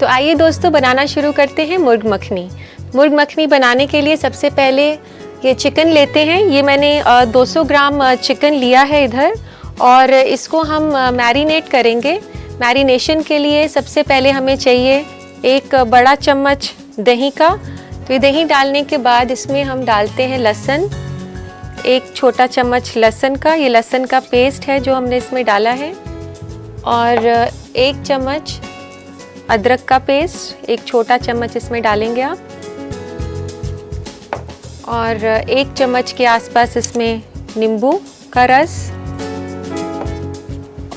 तो आइए दोस्तों बनाना शुरू करते हैं मुर्ग मखनी। मुर्ग मखनी बनाने के लिए सबसे पहले ये चिकन लेते हैं। ये मैंने 200 ग्राम चिकन लिया है इधर, और इसको हम मैरिनेट करेंगे। मैरिनेशन के लिए सबसे पहले हमें चाहिए एक बड़ा चम्मच दही का। तो ये दही डालने के बाद इसमें हम डालते हैं लहसुन, एक छोटा चम्मच लहसुन का। ये लहसुन का पेस्ट है जो हमने इसमें डाला है, और एक चम्मच अदरक का पेस्ट, एक छोटा चम्मच इसमें डालेंगे आप, और एक चम्मच के आसपास इसमें नींबू का रस,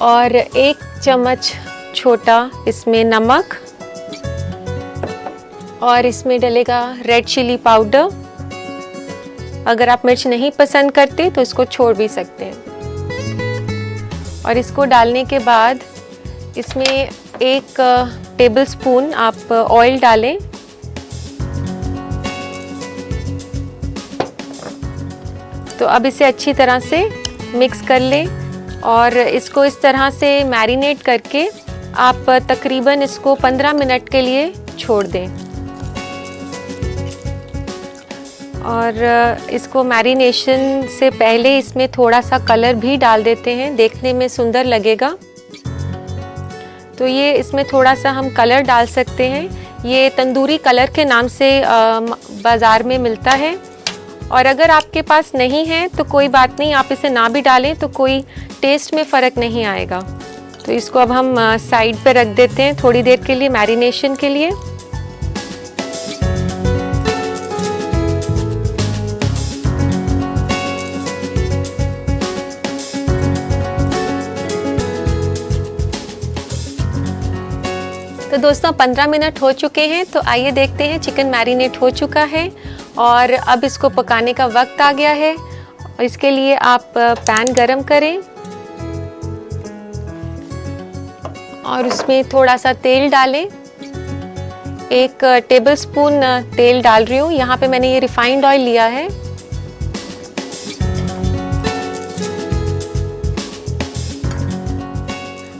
और एक चम्मच छोटा इसमें नमक, और इसमें डलेगा रेड चिली पाउडर। अगर आप मिर्च नहीं पसंद करते तो इसको छोड़ भी सकते हैं। और इसको डालने के बाद इसमें एक टेबलस्पून आप ऑयल डालें। तो अब इसे अच्छी तरह से मिक्स कर लें, और इसको इस तरह से मैरिनेट करके आप तकरीबन इसको 15 मिनट के लिए छोड़ दें। और इसको मैरिनेशन से पहले इसमें थोड़ा सा कलर भी डाल देते हैं, देखने में सुंदर लगेगा। तो ये इसमें थोड़ा सा हम कलर डाल सकते हैं। ये तंदूरी कलर के नाम से बाज़ार में मिलता है, और अगर आपके पास नहीं है तो कोई बात नहीं, आप इसे ना भी डालें तो कोई टेस्ट में फ़र्क नहीं आएगा। तो इसको अब हम साइड पे रख देते हैं थोड़ी देर के लिए मैरिनेशन के लिए। तो दोस्तों 15 मिनट हो चुके हैं, तो आइए देखते हैं चिकन मैरिनेट हो चुका है, और अब इसको पकाने का वक्त आ गया है। और इसके लिए आप पैन गरम करें, और उसमें थोड़ा सा तेल डालें। एक टेबलस्पून तेल डाल रही हूँ। यहाँ पे मैंने ये रिफाइंड ऑयल लिया है।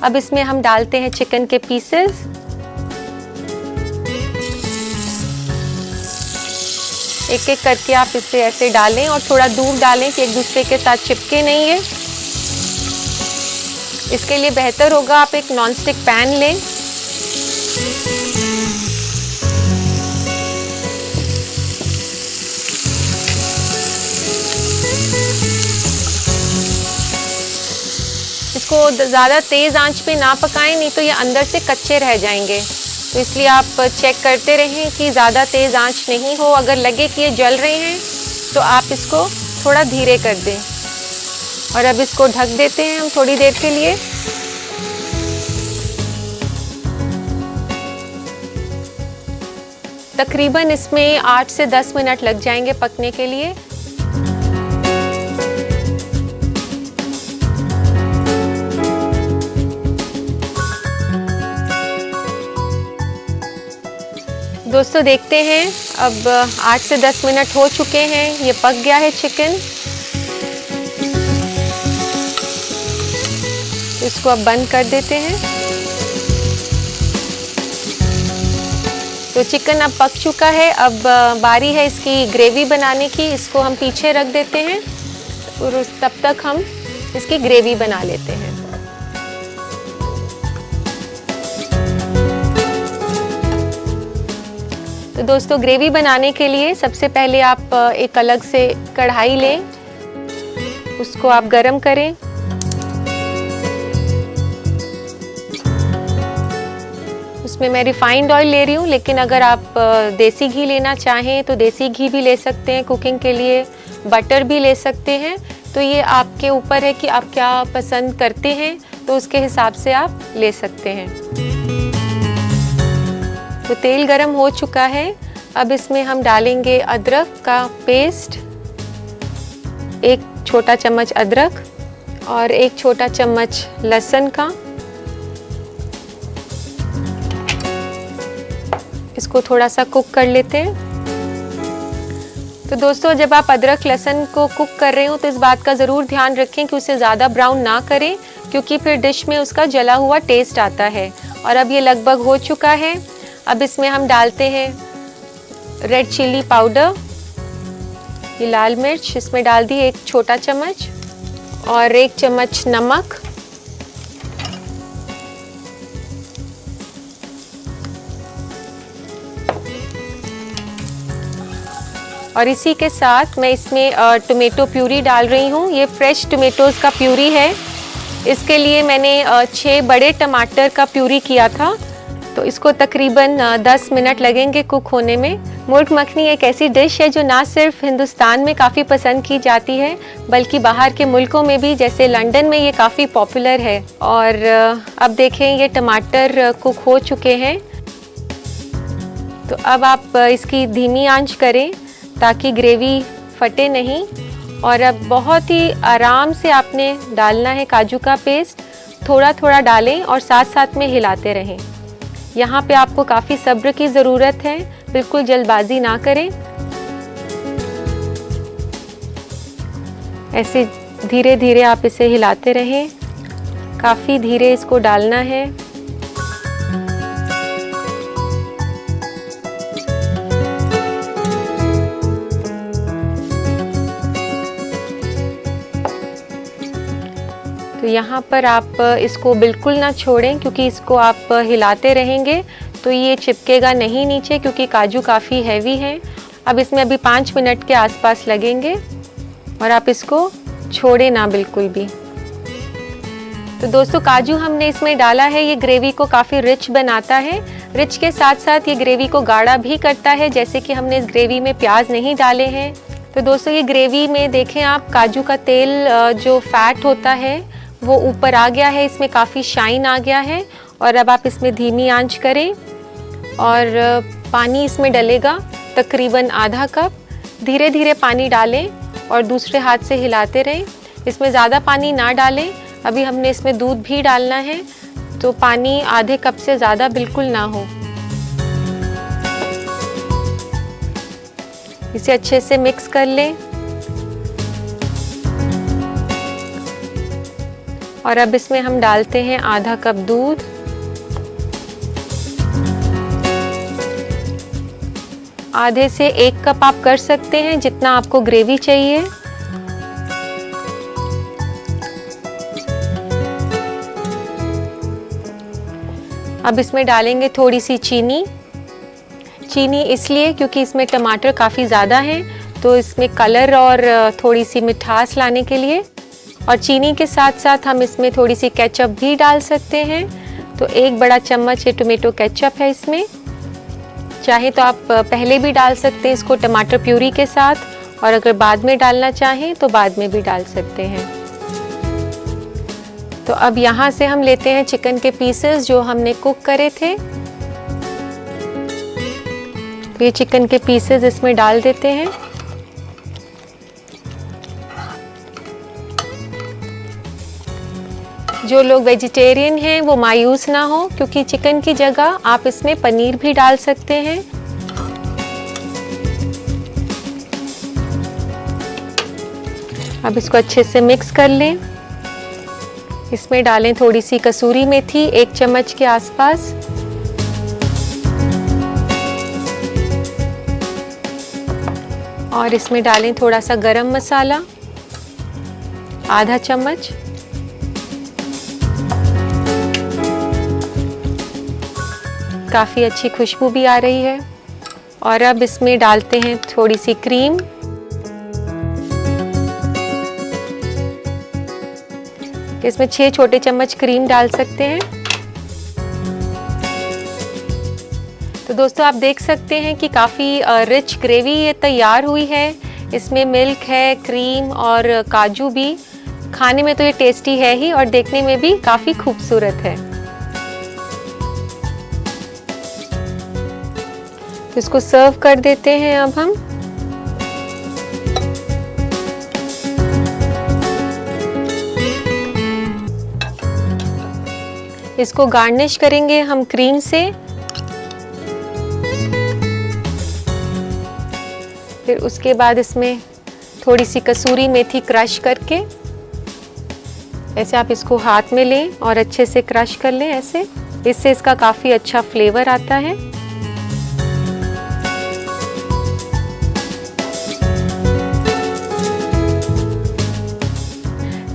अब इसमें हम डालते हैं चिकन के पीसेस। एक एक करके आप इसे ऐसे डालें, और थोड़ा दूर डालें कि एक दूसरे के साथ चिपके नहीं है। इसके लिए बेहतर होगा आप एक नॉनस्टिक पैन लें। इसको ज़्यादा तेज़ आंच पे ना पकाएं, नहीं तो ये अंदर से कच्चे रह जाएंगे। तो इसलिए आप चेक करते रहें कि ज़्यादा तेज़ आंच नहीं हो। अगर लगे कि ये जल रहे हैं तो आप इसको थोड़ा धीरे कर दें। और अब इसको ढक देते हैं हम थोड़ी देर के लिए। तकरीबन इसमें 8 से 10 मिनट लग जाएंगे पकने के लिए। दोस्तों देखते हैं, अब 8 से 10 मिनट हो चुके हैं, ये पक गया है चिकन। इसको अब बंद कर देते हैं। तो चिकन अब पक चुका है। अब बारी है इसकी ग्रेवी बनाने की। इसको हम पीछे रख देते हैं, और तब तक हम इसकी ग्रेवी बना लेते हैं। तो दोस्तों ग्रेवी बनाने के लिए सबसे पहले आप एक अलग से कढ़ाई लें, उसको आप गरम करें। उसमें मैं रिफाइंड ऑयल ले रही हूँ, लेकिन अगर आप देसी घी लेना चाहें तो देसी घी भी ले सकते हैं कुकिंग के लिए, बटर भी ले सकते हैं। तो ये आपके ऊपर है कि आप क्या पसंद करते हैं, तो उसके हिसाब से आप ले सकते हैं। तो तेल गरम हो चुका है। अब इसमें हम डालेंगे अदरक का पेस्ट, एक छोटा चम्मच अदरक, और एक छोटा चम्मच लहसुन का। इसको थोड़ा सा कुक कर लेते हैं। तो दोस्तों जब आप अदरक लहसुन को कुक कर रहे हो तो इस बात का ज़रूर ध्यान रखें कि उसे ज़्यादा ब्राउन ना करें, क्योंकि फिर डिश में उसका जला हुआ टेस्ट आता है। और अब ये लगभग हो चुका है। अब इसमें हम डालते हैं रेड चिल्ली पाउडर, ये लाल मिर्च इसमें डाल दी 1 छोटा चम्मच, और 1 चम्मच नमक, और इसी के साथ मैं इसमें टोमेटो प्यूरी डाल रही हूँ। ये फ्रेश टोमेटोज़ का प्यूरी है। इसके लिए मैंने 6 बड़े टमाटर का प्यूरी किया था, तो इसको तकरीबन 10 मिनट लगेंगे कुक होने में। मुर्ग मखनी एक ऐसी डिश है जो ना सिर्फ हिंदुस्तान में काफ़ी पसंद की जाती है, बल्कि बाहर के मुल्कों में भी, जैसे लंदन में ये काफ़ी पॉपुलर है। और अब देखें ये टमाटर कुक हो चुके हैं, तो अब आप इसकी धीमी आंच करें ताकि ग्रेवी फटे नहीं। और अब बहुत ही आराम से आपने डालना है काजू का पेस्ट, थोड़ा थोड़ा डालें और साथ साथ में हिलाते रहें। यहाँ पे आपको काफ़ी सब्र की ज़रूरत है, बिल्कुल जल्दबाजी ना करें। ऐसे धीरे धीरे आप इसे हिलाते रहें, काफ़ी धीरे इसको डालना है। तो यहाँ पर आप इसको बिल्कुल ना छोड़ें, क्योंकि इसको आप हिलाते रहेंगे तो ये चिपकेगा नहीं नीचे, क्योंकि काजू काफ़ी हैवी हैं। अब इसमें अभी 5 मिनट के आसपास लगेंगे, और आप इसको छोड़ें ना बिल्कुल भी। तो दोस्तों काजू हमने इसमें डाला है, ये ग्रेवी को काफ़ी रिच बनाता है। रिच के साथ साथ ये ग्रेवी को गाढ़ा भी करता है, जैसे कि हमने इस ग्रेवी में प्याज नहीं डाले हैं। तो दोस्तों ये ग्रेवी में देखें आप, काजू का तेल जो फैट होता है वो ऊपर आ गया है, इसमें काफ़ी शाइन आ गया है। और अब आप इसमें धीमी आंच करें, और पानी इसमें डलेगा तकरीबन आधा कप। धीरे धीरे पानी डालें और दूसरे हाथ से हिलाते रहें। इसमें ज़्यादा पानी ना डालें, अभी हमने इसमें दूध भी डालना है, तो पानी आधे कप से ज़्यादा बिल्कुल ना हो। इसे अच्छे से मिक्स कर लें, और अब इसमें हम डालते हैं आधा कप दूध। आधे से 1 कप आप कर सकते हैं, जितना आपको ग्रेवी चाहिए। अब इसमें डालेंगे थोड़ी सी चीनी। चीनी इसलिए क्योंकि इसमें टमाटर काफ़ी ज़्यादा हैं, तो इसमें कलर और थोड़ी सी मिठास लाने के लिए। और चीनी के साथ साथ हम इसमें थोड़ी सी केचप भी डाल सकते हैं। तो 1 बड़ा चम्मच ये टोमेटो केचप है इसमें। चाहे तो आप पहले भी डाल सकते हैं इसको टमाटर प्यूरी के साथ, और अगर बाद में डालना चाहें तो बाद में भी डाल सकते हैं। तो अब यहाँ से हम लेते हैं चिकन के पीसेस जो हमने कुक करे थे। तो ये चिकन के पीसेस इसमें डाल देते हैं। जो लोग वेजिटेरियन हैं वो मायूस ना हो, क्योंकि चिकन की जगह आप इसमें पनीर भी डाल सकते हैं। अब इसको अच्छे से मिक्स कर लें। इसमें डालें थोड़ी सी कसूरी मेथी, 1 चम्मच के आसपास। और इसमें डालें थोड़ा सा गरम मसाला, आधा चम्मच। काफ़ी अच्छी खुशबू भी आ रही है। और अब इसमें डालते हैं थोड़ी सी क्रीम। इसमें 6 छोटे चम्मच क्रीम डाल सकते हैं। तो दोस्तों आप देख सकते हैं कि काफ़ी रिच ग्रेवी ये तैयार हुई है। इसमें मिल्क है, क्रीम और काजू भी। खाने में तो ये टेस्टी है ही, और देखने में भी काफ़ी खूबसूरत है। तो इसको सर्व कर देते हैं अब हम। इसको गार्निश करेंगे हम क्रीम से। फिर उसके बाद इसमें थोड़ी सी कसूरी मेथी क्रश करके, ऐसे आप इसको हाथ में लें और अच्छे से क्रश कर लें ऐसे। इससे इसका काफ़ी अच्छा फ्लेवर आता है।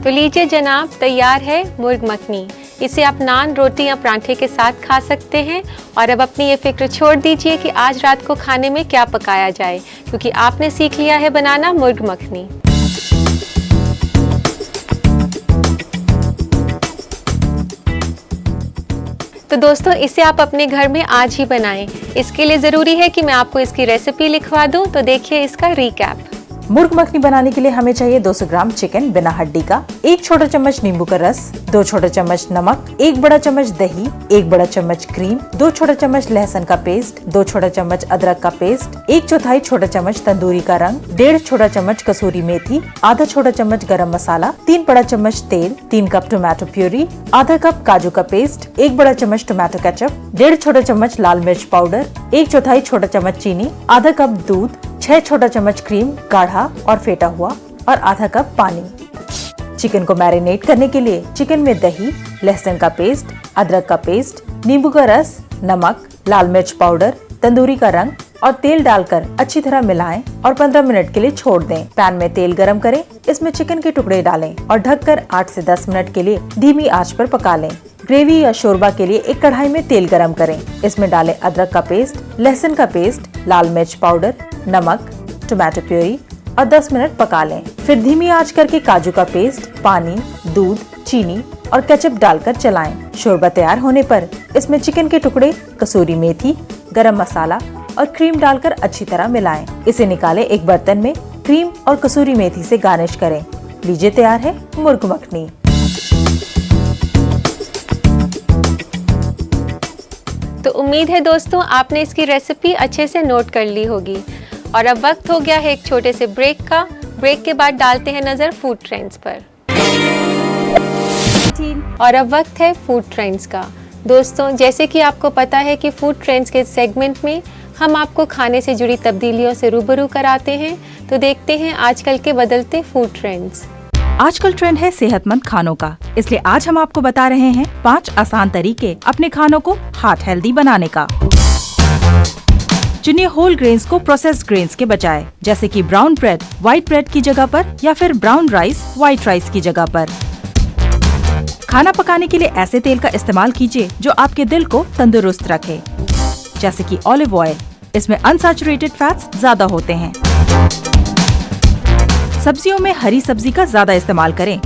तो लीजिए जनाब, तैयार है मुर्ग मखनी। इसे आप नान, रोटी या पराठे के साथ खा सकते हैं। और अब अपनी ये फिक्र छोड़ दीजिए कि आज रात को खाने में क्या पकाया जाए, क्योंकि आपने सीख लिया है बनाना मुर्ग मखनी। तो दोस्तों, इसे आप अपने घर में आज ही बनाएं। इसके लिए ज़रूरी है कि मैं आपको इसकी रेसिपी लिखवा दूं। तो देखिए इसका रिकैप। मुर्ग मखनी बनाने के लिए हमें चाहिए 200 ग्राम चिकन बिना हड्डी का, 1 छोटा चम्मच नींबू का रस, 2 छोटा चम्मच नमक, 1 बड़ा चम्मच दही, 1 बड़ा चम्मच क्रीम, 2 छोटा चम्मच लहसुन का पेस्ट, 2 छोटा चम्मच अदरक का पेस्ट, 1/4 छोटा चम्मच तंदूरी का रंग, 1.5 छोटा चम्मच कसूरी मेथी, आधा छोटा चम्मच गरम मसाला, 3 बड़ा चम्मच तेल, 3 कप टोमेटो प्यूरी, आधा कप काजू का पेस्ट, 1 बड़ा चम्मच टोमेटो केचप, 1.5 छोटा चम्मच लाल मिर्च पाउडर, 1/4 छोटा चम्मच चीनी, आधा कप दूध, 6 छोटा चम्मच क्रीम गाढ़ा और फेटा हुआ और आधा कप पानी। चिकन को मैरिनेट करने के लिए चिकन में दही, लहसुन का पेस्ट, अदरक का पेस्ट, नींबू का रस, नमक, लाल मिर्च पाउडर, तंदूरी का रंग और तेल डालकर अच्छी तरह मिलाएं और 15 मिनट के लिए छोड़ दें। पैन में तेल गरम करें, इसमें चिकन के टुकड़े डालें और ढककर 8 से 10 मिनट के लिए धीमी आंच पर पका लें। ग्रेवी या शोरबा के लिए एक कढ़ाई में तेल गरम करें, इसमें डालें अदरक का पेस्ट, लहसुन का पेस्ट, लाल मिर्च पाउडर, नमक, टोमेटो प्यूरी और 10 मिनट पका लें। फिर धीमी आंच करके काजू का पेस्ट, पानी, दूध, चीनी और केचप डालकर चलाएं। शोरबा तैयार होने पर इसमें चिकन के टुकड़े, कसूरी मेथी, गरम मसाला और क्रीम डालकर अच्छी तरह मिलाएं। इसे निकालें, एक बर्तन में क्रीम और कसूरी मेथी से गार्निश करें। लीजिए, तैयार है मुर्ग मखनी। तो उम्मीद है दोस्तों आपने इसकी रेसिपी अच्छे से नोट कर ली होगी। और अब वक्त हो गया है एक छोटे से ब्रेक का। ब्रेक के बाद डालते हैं नजर फूड ट्रेंड्स पर। और अब वक्त है फूड ट्रेंड्स का। दोस्तों, जैसे कि आपको पता है कि फूड ट्रेंड्स के सेगमेंट में हम आपको खाने से जुड़ी तब्दीलियों से रूबरू कराते हैं। तो देखते हैं आजकल के बदलते फूड ट्रेंड्स। आजकल ट्रेंड है सेहतमंद खानों का, इसलिए आज हम आपको बता रहे हैं 5 आसान तरीके अपने खानों को हार्ट हेल्दी बनाने का। चुनिए होल ग्रेन्स को प्रोसेस्ड ग्रेन्स के बजाय, जैसे कि ब्राउन ब्रेड व्हाइट ब्रेड की जगह पर या फिर ब्राउन राइस व्हाइट राइस की जगह पर। खाना पकाने के लिए ऐसे तेल का इस्तेमाल कीजिए जो आपके दिल को तंदुरुस्त रखे, जैसे कि ऑलिव ऑयल। इसमें अनसैचुरेटेड फैट्स ज्यादा होते हैं। सब्जियों में हरी सब्जी का ज्यादा इस्तेमाल करें।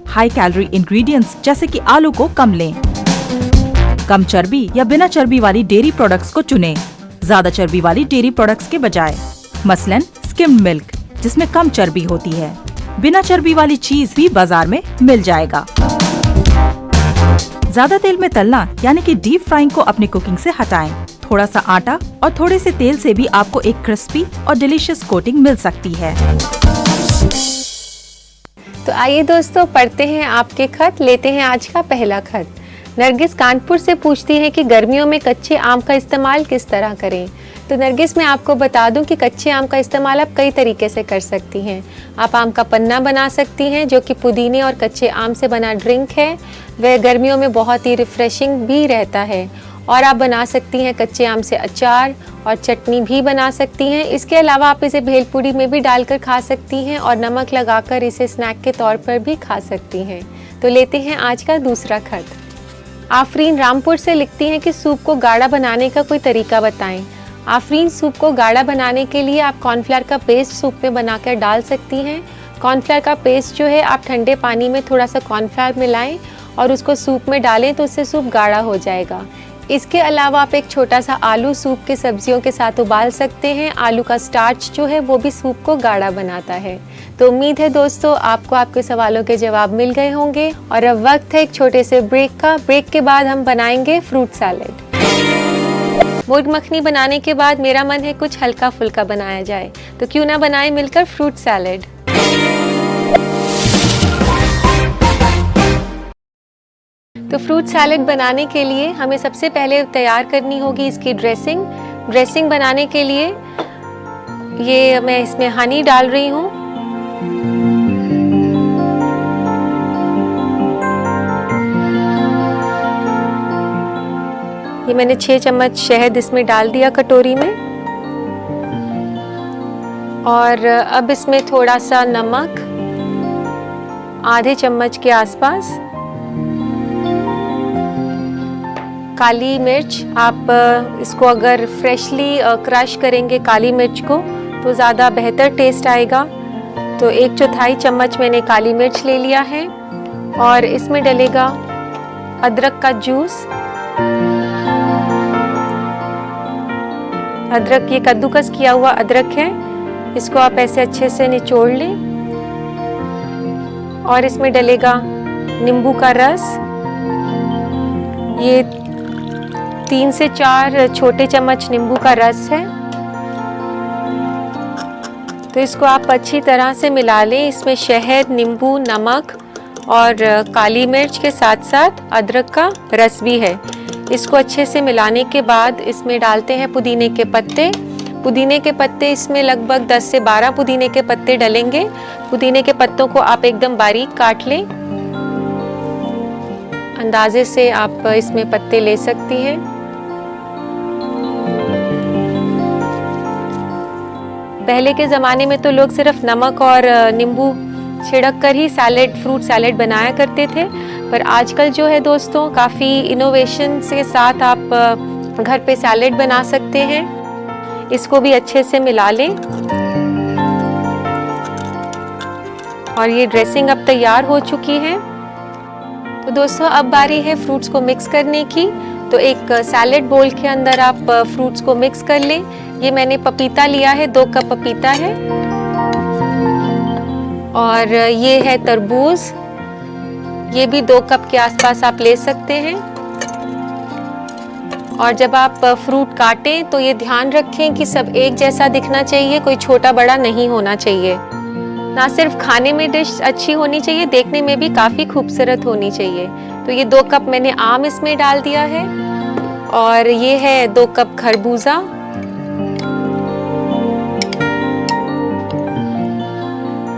हाई कैलोरी इंग्रेडिएंट्स जैसे कि आलू को कम लें। कम चर्बी या बिना चर्बी वाली डेयरी प्रोडक्ट्स को चुनें, ज्यादा चर्बी वाली डेयरी प्रोडक्ट्स के बजाय। मसलन स्किम्ड मिल्क, जिसमें कम चर्बी होती है। बिना चर्बी वाली चीज भी बाजार में मिल जाएगा। ज्यादा तेल में तलना यानी कि डीप फ्राइंग को अपनी कुकिंग से हटाएं। थोड़ा सा आटा और थोड़े से तेल से भी आपको एक क्रिस्पी और डिलीशियस कोटिंग मिल सकती है। तो आइए दोस्तों, पढ़ते हैं आपके खत। लेते हैं आज का पहला खत। नरगिस कानपुर से पूछती है कि गर्मियों में कच्चे आम का इस्तेमाल किस तरह करें। तो नरगिस, मैं आपको बता दूं कि कच्चे आम का इस्तेमाल आप कई तरीके से कर सकती हैं। आप आम का पन्ना बना सकती हैं, जो कि पुदीने और कच्चे आम से बना ड्रिंक है। वह गर्मियों में बहुत ही रिफ्रेशिंग भी रहता है। और आप बना सकती हैं कच्चे आम से अचार और चटनी भी बना सकती हैं। इसके अलावा आप इसे भेलपूरी में भी डालकर खा सकती हैं और नमक लगाकर इसे स्नैक के तौर पर भी खा सकती हैं। तो लेते हैं आज का दूसरा खत। आफरीन रामपुर से लिखती हैं कि सूप को गाढ़ा बनाने का कोई तरीका बताएं। आफरीन, सूप को गाढ़ा बनाने के लिए आप कॉर्नफ्लावर का पेस्ट सूप में बनाकर डाल सकती हैं। कॉर्नफ्लावर का पेस्ट जो है, आप ठंडे पानी में थोड़ा सा कॉर्नफ्लावर मिलाएं और उसको सूप में डालें, तो उससे सूप गाढ़ा हो जाएगा। इसके अलावा आप एक छोटा सा आलू सूप के सब्जियों के साथ उबाल सकते हैं। आलू का स्टार्च जो है वो भी सूप को गाढ़ा बनाता है। तो उम्मीद है दोस्तों आपको आपके सवालों के जवाब मिल गए होंगे। और अब वक्त है एक छोटे से ब्रेक का। ब्रेक के बाद हम बनाएंगे फ्रूट सैलेड। मुर्ग मखनी बनाने के बाद मेरा मन है कुछ हल्का फुल्का बनाया जाए, तो क्यों ना बनाए मिलकर फ्रूट सैलेड। तो फ्रूट सैलेड बनाने के लिए हमें सबसे पहले तैयार करनी होगी इसकी ड्रेसिंग। ड्रेसिंग बनाने के लिए ये मैं इसमें हनी डाल रही हूँ। ये मैंने 6 चम्मच शहद इसमें डाल दिया कटोरी में। और अब इसमें थोड़ा सा नमक आधे चम्मच के आसपास। काली मिर्च, आप इसको अगर फ्रेशली क्रश करेंगे काली मिर्च को तो ज़्यादा बेहतर टेस्ट आएगा। तो 1/4 चम्मच मैंने काली मिर्च ले लिया है और इसमें डलेगा अदरक का जूस। अदरक, ये कद्दूकस किया हुआ अदरक है, इसको आप ऐसे अच्छे से निचोड़ लें। और इसमें डलेगा नींबू का रस, ये 3 से 4 छोटे चम्मच नींबू का रस है। तो इसको आप अच्छी तरह से मिला लें। इसमें शहद, नींबू, नमक और काली मिर्च के साथ साथ अदरक का रस भी है। इसको अच्छे से मिलाने के बाद इसमें डालते हैं पुदीने के पत्ते। पुदीने के पत्ते इसमें लगभग 10 से 12 पुदीने के पत्ते डलेंगे। पुदीने के पत्तों को आप एकदम बारीक काट लें, अंदाजे से आप इसमें पत्ते ले सकती हैं। पहले के ज़माने में तो लोग सिर्फ नमक और नींबू छिड़क कर ही फ्रूट सैलेड बनाया करते थे, पर आजकल जो है दोस्तों काफ़ी इनोवेशन के साथ आप घर पे सैलेड बना सकते हैं। इसको भी अच्छे से मिला लें और ये ड्रेसिंग अब तैयार हो चुकी है। तो दोस्तों अब बारी है फ्रूट्स को मिक्स करने की। तो एक सैलेड बोल के अंदर आप फ्रूट्स को मिक्स कर लें। ये मैंने पपीता लिया है, 2 कप पपीता है। और ये है तरबूज, ये भी 2 कप के आसपास आप ले सकते हैं। और जब आप फ्रूट काटें तो ये ध्यान रखें कि सब एक जैसा दिखना चाहिए, कोई छोटा बड़ा नहीं होना चाहिए। ना सिर्फ खाने में डिश अच्छी होनी चाहिए, देखने में भी काफ़ी खूबसूरत होनी चाहिए। तो ये 2 कप मैंने आम इसमें डाल दिया है और ये है 2 कप खरबूजा।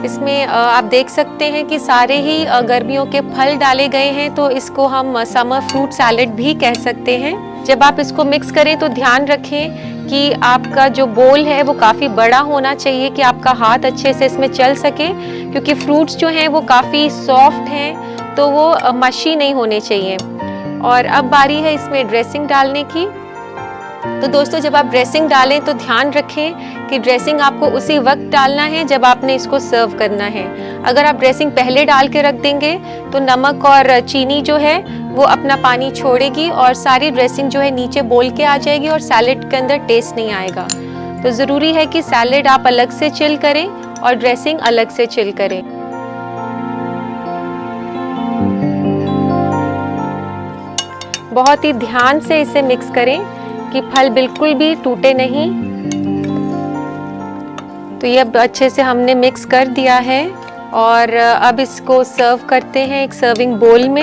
इसमें आप देख सकते हैं कि सारे ही गर्मियों के फल डाले गए हैं, तो इसको हम समर फ्रूट सैलेड भी कह सकते हैं। जब आप इसको मिक्स करें तो ध्यान रखें कि आपका जो बोल है वो काफ़ी बड़ा होना चाहिए कि आपका हाथ अच्छे से इसमें चल सके, क्योंकि फ्रूट्स जो हैं वो काफ़ी सॉफ्ट हैं, तो वो मशी नहीं होने चाहिए। और अब बारी है इसमें ड्रेसिंग डालने की। तो दोस्तों जब आप ड्रेसिंग डालें तो ध्यान रखें कि ड्रेसिंग आपको उसी वक्त डालना है जब आपने इसको सर्व करना है। अगर आप ड्रेसिंग पहले डाल के रख देंगे तो नमक और चीनी जो है वो अपना पानी छोड़ेगी और सारी ड्रेसिंग जो है नीचे बोल के आ जाएगी और सैलेड के अंदर टेस्ट नहीं आएगा। तो ज़रूरी है कि सैलेड आप अलग से चिल करें और ड्रेसिंग अलग से चिल करें। बहुत ही ध्यान से इसे मिक्स करें कि फल बिल्कुल भी टूटे नहीं। तो ये अब अच्छे से हमने मिक्स कर दिया है और अब इसको सर्व करते हैं एक सर्विंग बोल में।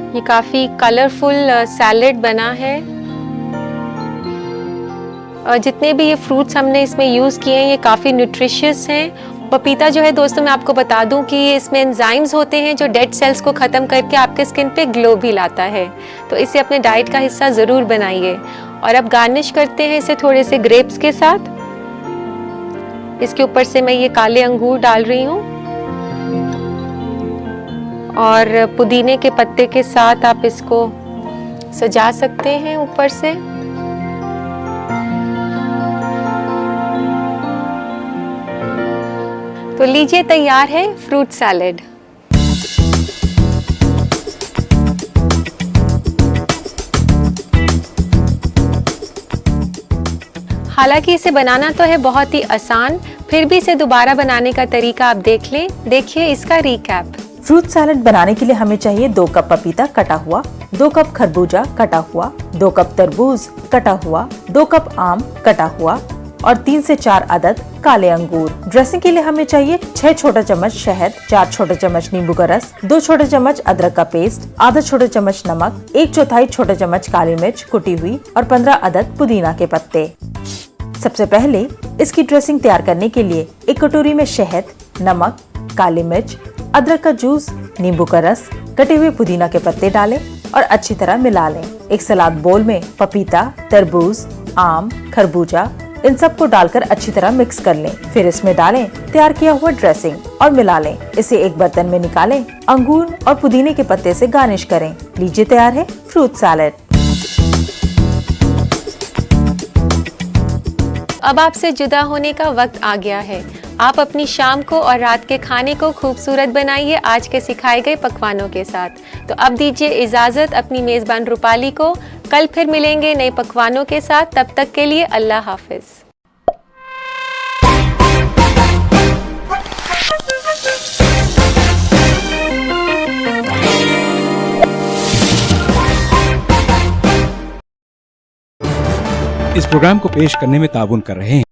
ये काफ़ी कलरफुल सैलेड बना है। जितने भी ये फ्रूट्स हमने इसमें यूज़ किए हैं ये काफ़ी न्यूट्रिशियस हैं। पपीता जो है दोस्तों मैं आपको बता दूं कि इसमें एंजाइम्स होते हैं जो डेड सेल्स को ख़त्म करके आपके स्किन पे ग्लो भी लाता है। तो इसे अपने डाइट का हिस्सा ज़रूर बनाइए। और अब गार्निश करते हैं इसे थोड़े से ग्रेप्स के साथ। इसके ऊपर से मैं ये काले अंगूर डाल रही हूँ और पुदीने के पत्ते के साथ आप इसको सजा सकते हैं ऊपर से। तो लीजिए तैयार है फ्रूट सैलेड। हालांकि इसे बनाना तो है बहुत ही आसान, फिर भी इसे दोबारा बनाने का तरीका आप देख लें। देखिए इसका रिकैप। फ्रूट सैलेड बनाने के लिए हमें चाहिए 2 कप पपीता कटा हुआ, 2 कप खरबूजा कटा हुआ, 2 कप तरबूज कटा हुआ, 2 कप आम कटा हुआ और 3 से 4 अदद काले अंगूर। ड्रेसिंग के लिए हमें चाहिए 6 छोटा चम्मच शहद, 4 छोटे चम्मच नींबू का रस, 2 छोटे चम्मच अदरक का पेस्ट, आधा छोटे चम्मच नमक, 1/4 छोटे चम्मच काली मिर्च कुटी हुई और 15 अदद पुदीना के पत्ते। सबसे पहले इसकी ड्रेसिंग तैयार करने के लिए एक कटोरी में शहद, नमक, काली मिर्च, अदरक का जूस, नींबू का रस, कटे हुए पुदीना के पत्ते डालें। और अच्छी तरह मिला लें। एक सलाद बोल में पपीता, तरबूज, आम, खरबूजा इन सबको डालकर अच्छी तरह मिक्स कर लें। फिर इसमें डालें तैयार किया हुआ ड्रेसिंग और मिला लें। इसे एक बर्तन में निकालें। अंगूर और पुदीने के पत्ते से गार्निश करें। लीजिए तैयार है फ्रूट सैलेड। अब आपसे जुदा होने का वक्त आ गया है। आप अपनी शाम को और रात के खाने को खूबसूरत बनाइए आज के सिखाए गए पकवानों के साथ। तो अब दीजिए इजाज़त अपनी मेज़बान रूपाली को। कल फिर मिलेंगे नए पकवानों के साथ। तब तक के लिए अल्लाह हाफिज़। इस प्रोग्राम को पेश करने में ताउन कर रहे हैं